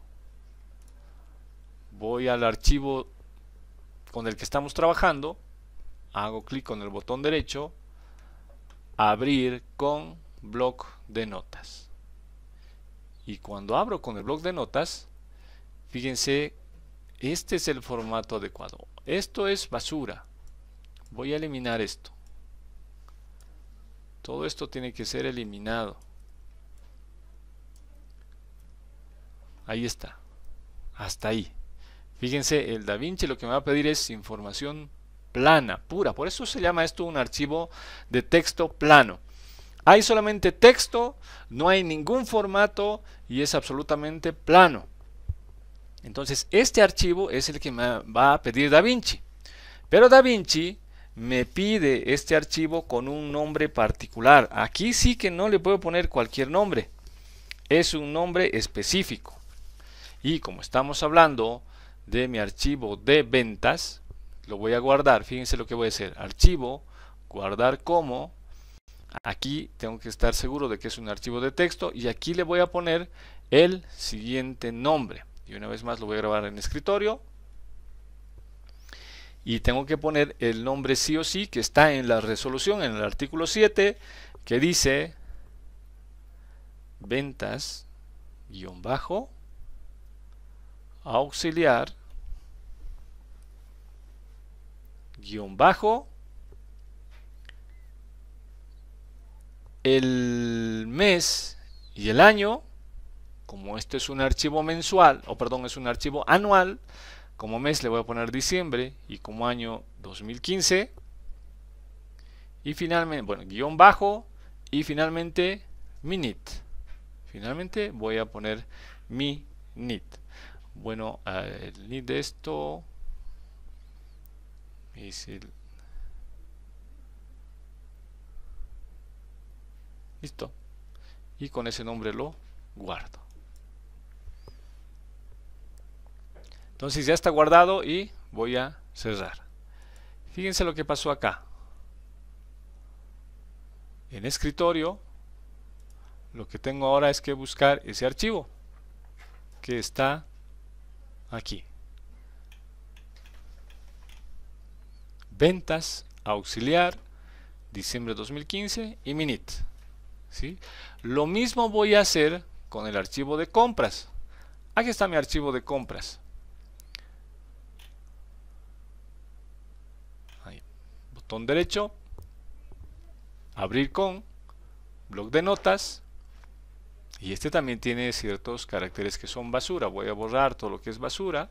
voy al archivo con el que estamos trabajando, hago clic con el botón derecho, abrir con bloc de notas. Y cuando abro con el bloc de notas, fíjense, este es el formato adecuado. Esto es basura. Voy a eliminar esto. Todo esto tiene que ser eliminado. Ahí está. Hasta ahí. Fíjense, el DaVinci lo que me va a pedir es información plana, pura. Por eso se llama esto un archivo de texto plano. Hay solamente texto, no hay ningún formato y es absolutamente plano. Entonces este archivo es el que me va a pedir DaVinci. Pero DaVinci me pide este archivo con un nombre particular. Aquí sí que no le puedo poner cualquier nombre. Es un nombre específico. Y como estamos hablando de mi archivo de ventas, lo voy a guardar. Fíjense lo que voy a hacer. Archivo, guardar como. Aquí tengo que estar seguro de que es un archivo de texto y aquí le voy a poner el siguiente nombre. Y una vez más lo voy a grabar en escritorio. Y tengo que poner el nombre sí o sí que está en la resolución, en el artículo 7, que dice ventas, guión bajo, auxiliar, guión bajo, el mes y el año. Como este es un archivo mensual, o perdón, es un archivo anual, como mes le voy a poner diciembre y como año 2015. Y finalmente, bueno, guión bajo y finalmente mi NIT. Finalmente voy a poner mi NIT. Bueno, el NIT de esto es el... Listo. Y con ese nombre lo guardo. Entonces ya está guardado y voy a cerrar. Fíjense lo que pasó acá. En escritorio, lo que tengo ahora es que buscar ese archivo que está aquí. Ventas, auxiliar, diciembre 2015 y mi NIT. ¿Sí? Lo mismo voy a hacer con el archivo de compras. Aquí está mi archivo de compras. Ahí. Botón derecho, abrir con, bloc de notas. Y este también tiene ciertos caracteres que son basura. Voy a borrar todo lo que es basura.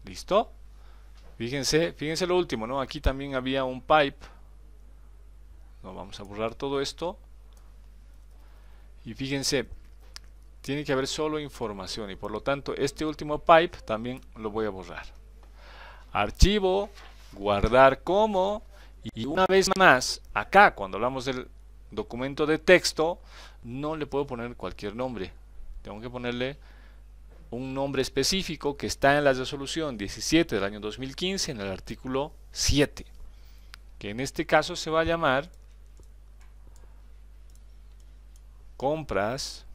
¿Listo? Fíjense lo último, ¿no? Aquí también había un pipe. No, vamos a borrar todo esto. Y fíjense, tiene que haber solo información y por lo tanto este último pipe también lo voy a borrar. Archivo, guardar como, y una vez más, acá cuando hablamos del documento de texto, no le puedo poner cualquier nombre. Tengo que ponerle un nombre específico que está en la resolución 17 del año 2015 en el artículo 7, que en este caso se va a llamar compras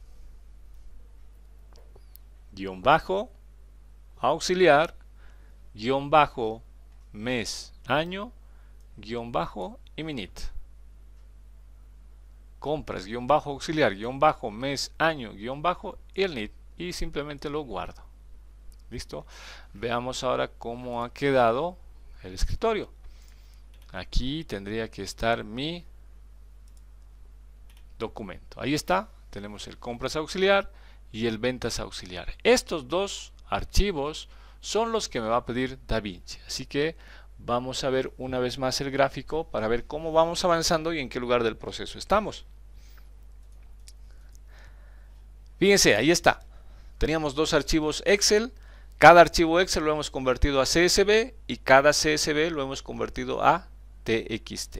auxiliar mes año IMINIT. Compras auxiliar mes año ILNIT, y simplemente lo guardo. Listo. Veamos ahora cómo ha quedado el escritorio. Aquí tendría que estar mi documento. Ahí está. Tenemos el compras auxiliar y el ventas auxiliar. Estos dos archivos son los que me va a pedir DaVinci. Así que vamos a ver una vez más el gráfico para ver cómo vamos avanzando y en qué lugar del proceso estamos. Fíjense, ahí está. Teníamos dos archivos Excel. Cada archivo Excel lo hemos convertido a CSV y cada CSV lo hemos convertido a TXT.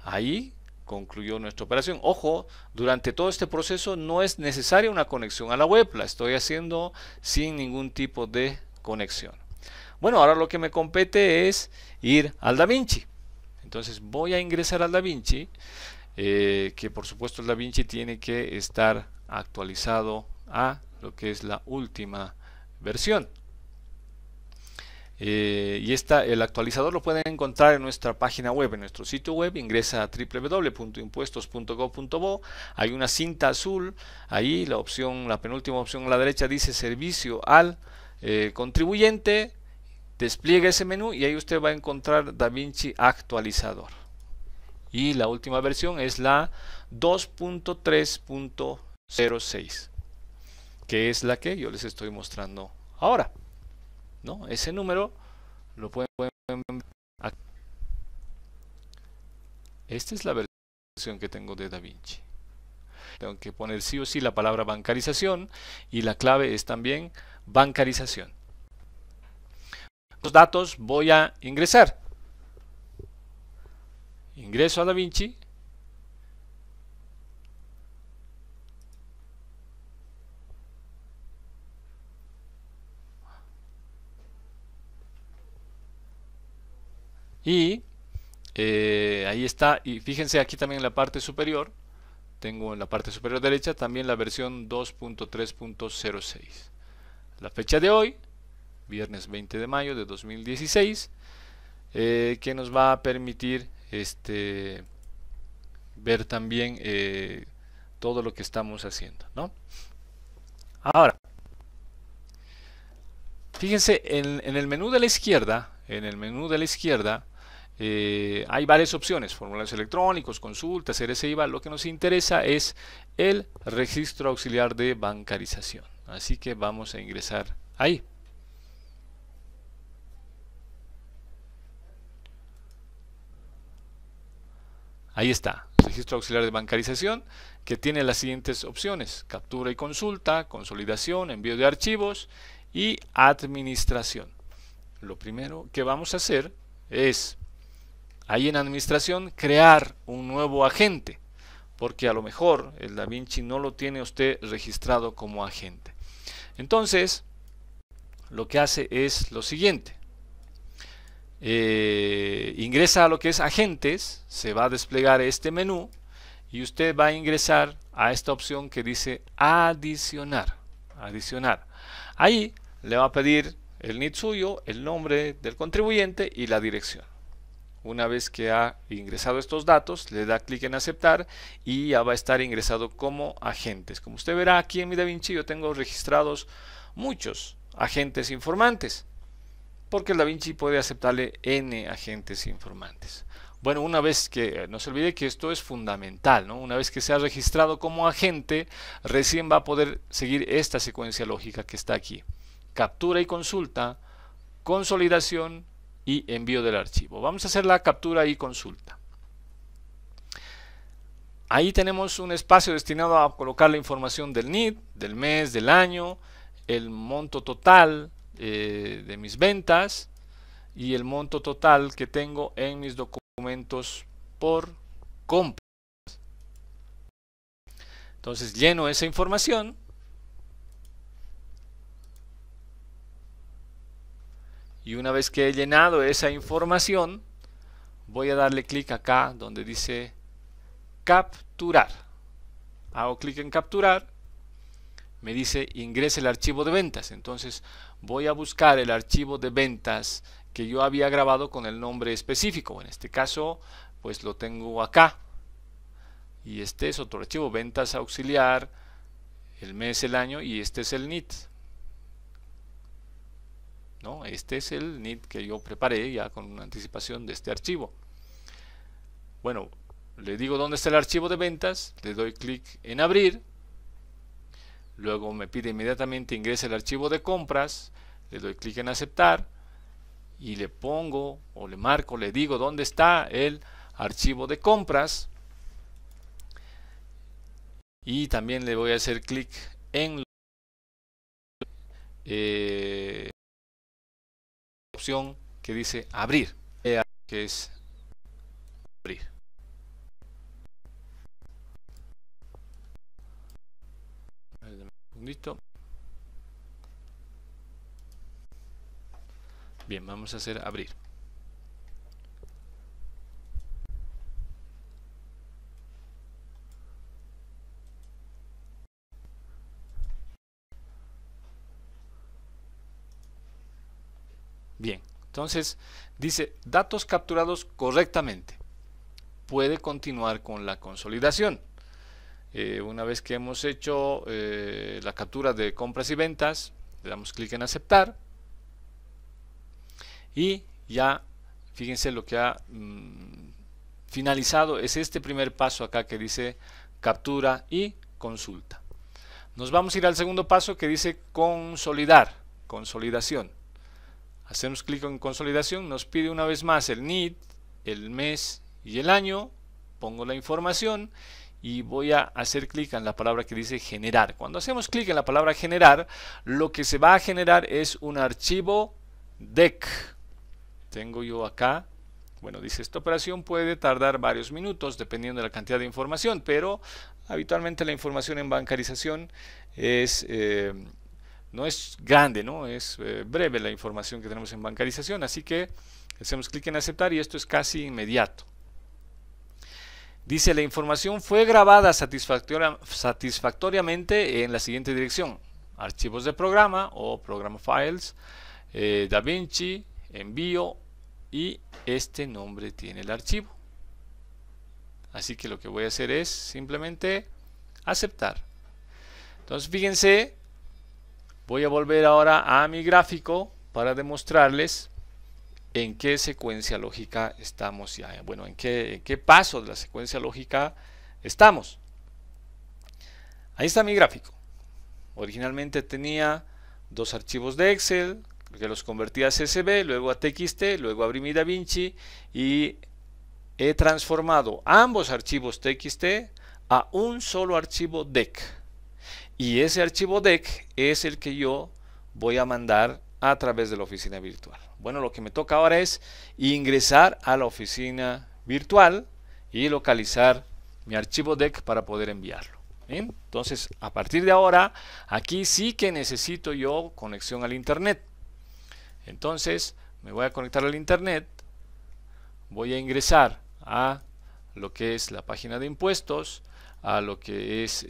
Ahí concluyó nuestra operación. Ojo, durante todo este proceso no es necesaria una conexión a la web. La estoy haciendo sin ningún tipo de conexión. Bueno, ahora lo que me compete es ir al DaVinci. Entonces voy a ingresar al DaVinci, que por supuesto el DaVinci tiene que estar actualizado a lo que es la última versión. Y el actualizador lo pueden encontrar en nuestra página web, en nuestro sitio web. Ingresa a www.impuestos.gov.bo. Hay una cinta azul ahí, la penúltima opción a la derecha dice servicio al contribuyente. Despliega ese menú y ahí usted va a encontrar DaVinci actualizador. Y la última versión es la 2.3.06, que es la que yo les estoy mostrando ahora, ¿no? Ese número lo pueden ver aquí. Esta es la versión que tengo de DaVinci. Tengo que poner sí o sí la palabra bancarización y la clave es también bancarización. Los datos voy a ingresar. Ingreso a DaVinci. Y ahí está. Y fíjense aquí también en la parte superior. Tengo en la parte superior derecha también la versión 2.3.06. La fecha de hoy, viernes 20 de mayo de 2016, que nos va a permitir ver también todo lo que estamos haciendo, ¿no? Ahora, fíjense en el menú de la izquierda, hay varias opciones: formularios electrónicos, consultas, RC/IVA. Lo que nos interesa es el registro auxiliar de bancarización. Así que vamos a ingresar ahí. Ahí está, registro auxiliar de bancarización, que tiene las siguientes opciones: captura y consulta, consolidación, envío de archivos y administración. Lo primero que vamos a hacer es, ahí en administración, crear un nuevo agente, porque a lo mejor el DaVinci no lo tiene usted registrado como agente. Entonces, lo que hace es lo siguiente: ingresa a lo que es agentes, se va a desplegar este menú y usted va a ingresar a esta opción que dice adicionar. Ahí le va a pedir el NID suyo, el nombre del contribuyente y la dirección. Una vez que ha ingresado estos datos, le da clic en aceptar y ya va a estar ingresado como agentes. Como usted verá aquí en mi DaVinci, yo tengo registrados muchos agentes informantes, porque el DaVinci puede aceptarle N agentes informantes. Bueno, una vez que, no se olvide que esto es fundamental, ¿no? Una vez que se ha registrado como agente, recién va a poder seguir esta secuencia lógica que está aquí: captura y consulta, consolidación y envío del archivo. Vamos a hacer la captura y consulta. Ahí tenemos un espacio destinado a colocar la información del NID, del mes, del año, el monto total de mis ventas y el monto total que tengo en mis documentos por compra. Entonces lleno esa información. Y una vez que he llenado esa información, voy a darle clic acá donde dice capturar. Hago clic en capturar. Me dice ingrese el archivo de ventas. Entonces voy a buscar el archivo de ventas que yo había grabado con el nombre específico. En este caso, pues lo tengo acá. Y este es otro archivo, ventas auxiliar, el mes, el año, y este es el NIT. ¿No? Este es el NIT que yo preparé ya con una anticipación de este archivo. Bueno, le digo dónde está el archivo de ventas, le doy clic en abrir, luego me pide inmediatamente ingrese el archivo de compras, le doy clic en aceptar y le pongo o le marco, le digo dónde está el archivo de compras y también le voy a hacer clic en opción que dice abrir, que es abrir. Un segundito. Bien, vamos a hacer abrir. Bien, entonces dice datos capturados correctamente. Puede continuar con la consolidación. Una vez que hemos hecho la captura de compras y ventas, le damos clic en aceptar y ya fíjense lo que ha finalizado es este primer paso acá que dice captura y consulta. Nos vamos a ir al segundo paso que dice consolidar, consolidación. Hacemos clic en consolidación, nos pide una vez más el NIT, el mes y el año, pongo la información y voy a hacer clic en la palabra que dice generar. Cuando hacemos clic en la palabra generar, lo que se va a generar es un archivo DEC. Tengo yo acá, bueno, dice esta operación puede tardar varios minutos dependiendo de la cantidad de información, pero habitualmente la información en bancarización es... no es grande, ¿no? Es breve la información que tenemos en bancarización, así que hacemos clic en aceptar y esto es casi inmediato. Dice la información fue grabada satisfactoriamente en la siguiente dirección: archivos de programa o programa files, DaVinci, envío y este nombre tiene el archivo. Así que lo que voy a hacer es simplemente aceptar. Entonces fíjense. Voy a volver ahora a mi gráfico para demostrarles en qué secuencia lógica estamos ya. Bueno, en qué paso de la secuencia lógica estamos. Ahí está mi gráfico. Originalmente tenía dos archivos de Excel que los convertí a CSV, luego a TXT, luego abrí mi DaVinci y he transformado ambos archivos TXT a un solo archivo DEC. Y ese archivo DEC es el que yo voy a mandar a través de la oficina virtual. Bueno, lo que me toca ahora es ingresar a la oficina virtual y localizar mi archivo DEC para poder enviarlo. ¿Bien? Entonces, a partir de ahora, aquí sí que necesito yo conexión al internet. Entonces, me voy a conectar al internet, voy a ingresar a lo que es la página de impuestos, a lo que es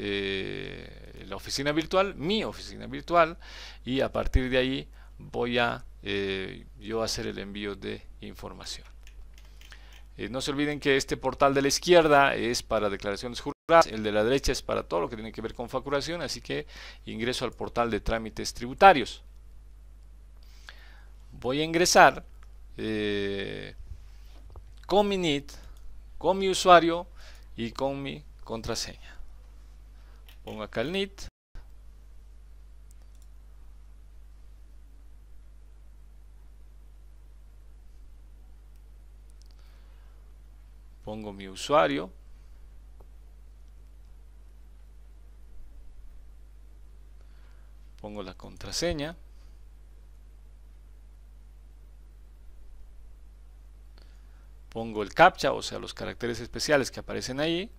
la oficina virtual, mi oficina virtual, y a partir de ahí voy a yo hacer el envío de información. No se olviden que este portal de la izquierda es para declaraciones juradas, el de la derecha es para todo lo que tiene que ver con facturación, así que ingreso al portal de trámites tributarios. Voy a ingresar con mi NIT, con mi usuario y con mi contraseña. Pongo acá el NIT. Pongo mi usuario. Pongo la contraseña. Pongo el CAPTCHA, o sea, los caracteres especiales que aparecen ahí.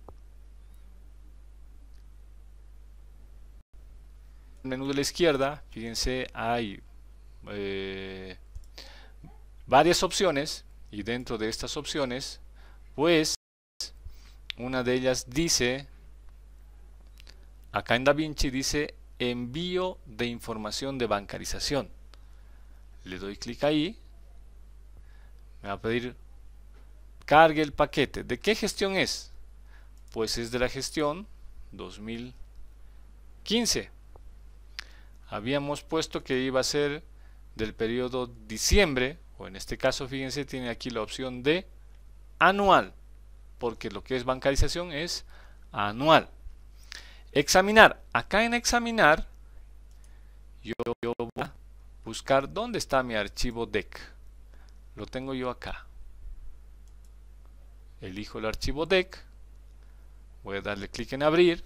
menú de la izquierda, fíjense, hay varias opciones, y dentro de estas opciones, pues, una de ellas dice, acá en DaVinci dice envío de información de bancarización. Le doy clic ahí, me va a pedir cargue el paquete. ¿De qué gestión es? Pues es de la gestión 2015. Habíamos puesto que iba a ser del periodo diciembre, o en este caso fíjense, tiene aquí la opción de anual, porque lo que es bancarización es anual. Examinar. Acá en examinar yo voy a buscar dónde está mi archivo DEC. Lo tengo yo acá. Elijo el archivo DEC, voy a darle clic en abrir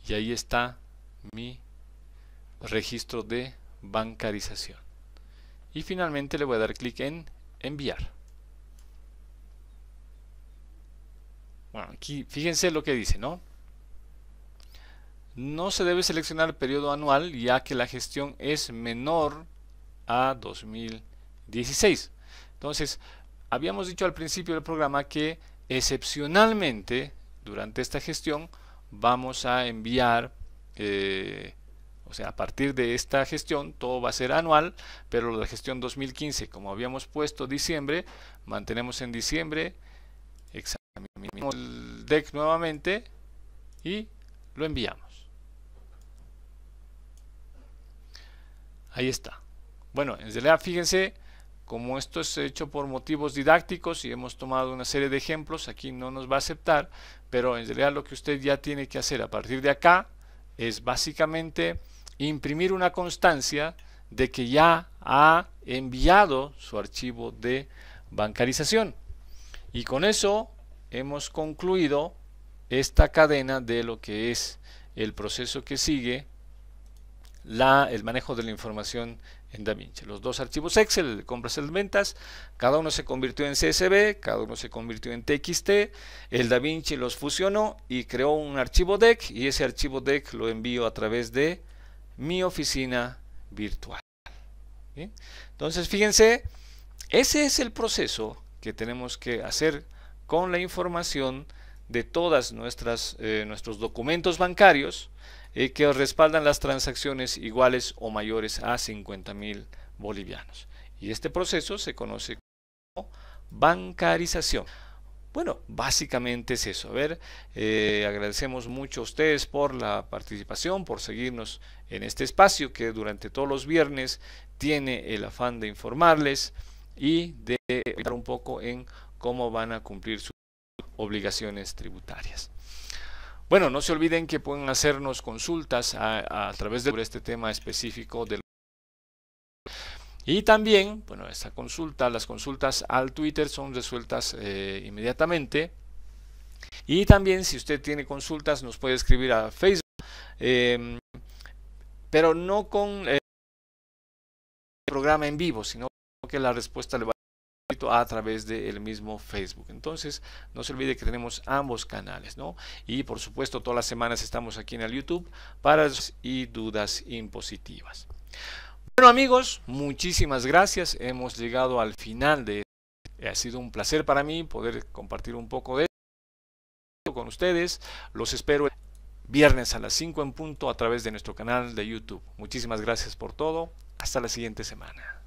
y ahí está mi registro de bancarización. Y finalmente le voy a dar clic en enviar. Bueno, aquí fíjense lo que dice, ¿no? No se debe seleccionar el periodo anual ya que la gestión es menor a 2016. Entonces, habíamos dicho al principio del programa que excepcionalmente durante esta gestión vamos a enviar, o sea, a partir de esta gestión todo va a ser anual, pero la gestión 2015, como habíamos puesto diciembre, mantenemos en diciembre, examinamos el DEC nuevamente y lo enviamos. Ahí está. Bueno, en realidad fíjense, como esto es hecho por motivos didácticos y hemos tomado una serie de ejemplos, aquí no nos va a aceptar, pero en realidad lo que usted ya tiene que hacer a partir de acá es básicamente imprimir una constancia de que ya ha enviado su archivo de bancarización. Y con eso hemos concluido esta cadena de lo que es el proceso que sigue el manejo de la información en DaVinci. Los dos archivos Excel, el de compras y el de ventas, cada uno se convirtió en CSV, cada uno se convirtió en TXT, el DaVinci los fusionó y creó un archivo DEC, y ese archivo DEC lo envío a través de mi oficina virtual. ¿Sí? Entonces fíjense, ese es el proceso que tenemos que hacer con la información de todas nuestros documentos bancarios que respaldan las transacciones iguales o mayores a 50.000 bolivianos. Y este proceso se conoce como bancarización. Bueno, básicamente es eso. A ver, agradecemos mucho a ustedes por la participación, por seguirnos en este espacio que durante todos los viernes tiene el afán de informarles y de hablar un poco en cómo van a cumplir sus obligaciones tributarias. Bueno, no se olviden que pueden hacernos consultas a través de este tema específico del. Y también, bueno, esta consulta, las consultas al Twitter son resueltas inmediatamente. Y también, si usted tiene consultas, nos puede escribir a Facebook, pero no con el programa en vivo, sino que la respuesta le va a través del mismo Facebook. Entonces, no se olvide que tenemos ambos canales, ¿no? Y por supuesto, todas las semanas estamos aquí en el YouTube para dudas impositivas. Bueno amigos, muchísimas gracias. Hemos llegado al final de esto. Ha sido un placer para mí poder compartir un poco de esto con ustedes. Los espero el viernes a las 5 en punto a través de nuestro canal de YouTube. Muchísimas gracias por todo. Hasta la siguiente semana.